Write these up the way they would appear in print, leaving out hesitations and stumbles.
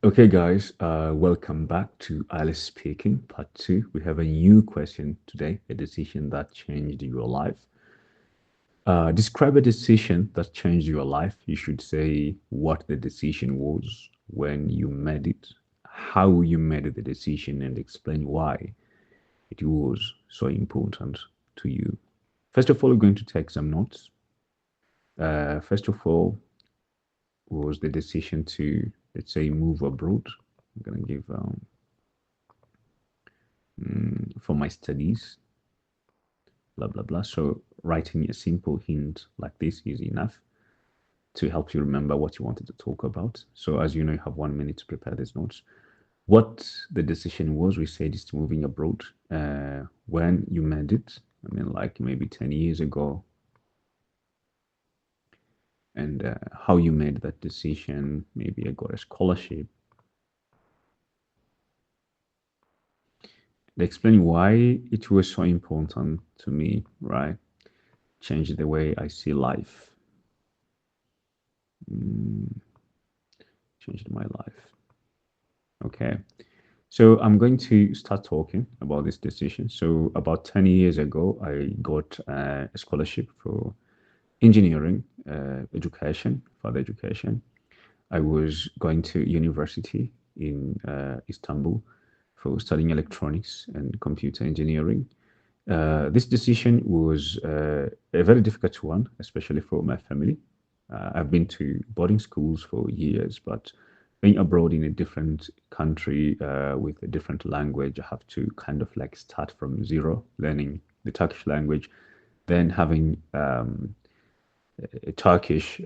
Okay, guys, welcome back to IELTS Speaking Part 2. We have a new question today, a decision that changed your life. Describe a decision that changed your life. You should say what the decision was, when you made it, how you made the decision, and explain why it was so important to you. First of all, we're going to take some notes. First of all, was the decision to, let's say, move abroad. I'm going to give for my studies, blah, blah, blah. So writing a simple hint like this is enough to help you remember what you wanted to talk about. So as you know, you have 1 minute to prepare these notes. What the decision was, we said, is to moving abroad. When you made it, I mean, like maybe 10 years ago, and how you made that decision. Maybe I got a scholarship. Explain why it was so important to me, right? Change the way I see life. Changed my life. Okay. So I'm going to start talking about this decision. So about 10 years ago, I got a scholarship for engineering education, further education. I was going to university in Istanbul for studying electronics and computer engineering. This decision was a very difficult one, especially for my family. I've been to boarding schools for years, but being abroad in a different country with a different language, I have to kind of like start from zero, learning the Turkish language, then having a Turkish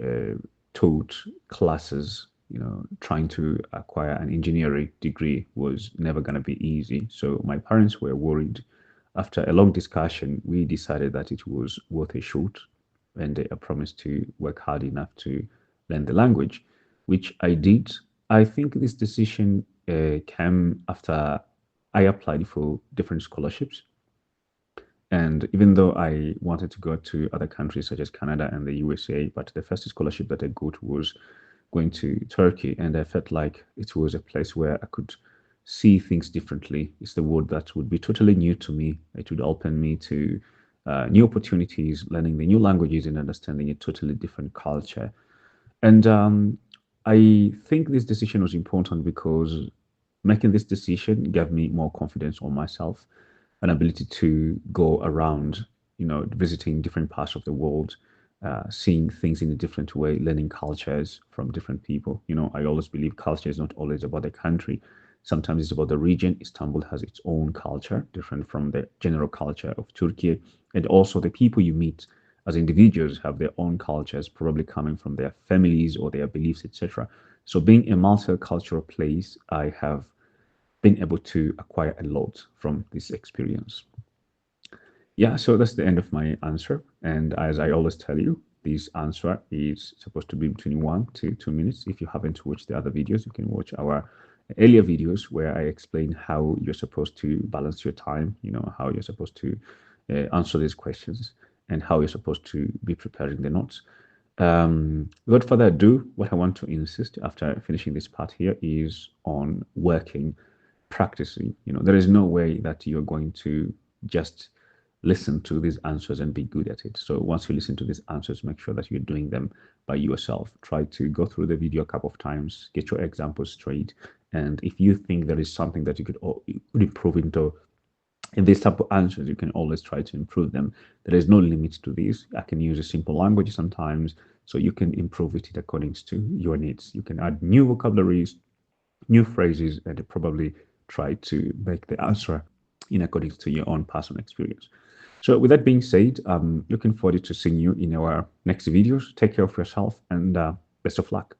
taught classes. Trying to acquire an engineering degree was never going to be easy. So my parents were worried. After a long discussion, we decided that it was worth a shot, and I promised to work hard enough to learn the language, which I did. I think this decision came after I applied for different scholarships. And even though I wanted to go to other countries such as Canada and the USA, but the first scholarship that I got was going to Turkey. And I felt like it was a place where I could see things differently. It's the word that would be totally new to me. It would open me to new opportunities, learning the new languages and understanding a totally different culture. And I think this decision was important because making this decision gave me more confidence on myself, an ability to go around, visiting different parts of the world, seeing things in a different way, learning cultures from different people. I always believe culture is not always about the country. Sometimes it's about the region. Istanbul has its own culture, different from the general culture of Turkey. And also the people you meet as individuals have their own cultures, probably coming from their families or their beliefs, etc. So being a multicultural place, I have been able to acquire a lot from this experience. Yeah, so that's the end of my answer. And as I always tell you, this answer is supposed to be between 1 to 2 minutes. If you haven't watched the other videos, you can watch our earlier videos where I explain how you're supposed to balance your time, how you're supposed to answer these questions and how you're supposed to be preparing the notes. Without further ado, what I want to insist after finishing this part here is on working, practicing. There is no way that you're going to just listen to these answers and be good at it. So once you listen to these answers, make sure that you're doing them by yourself. Try to go through the video a couple of times, get your examples straight. And if you think there is something that you could improve into in these type of answers, you can always try to improve them. There is no limit to this. I can use a simple language sometimes, so you can improve it according to your needs. You can add new vocabularies, new phrases, and probably try to make the answer in accordance to your own personal experience. So with that being said, I'm looking forward to seeing you in our next videos. Take care of yourself and best of luck.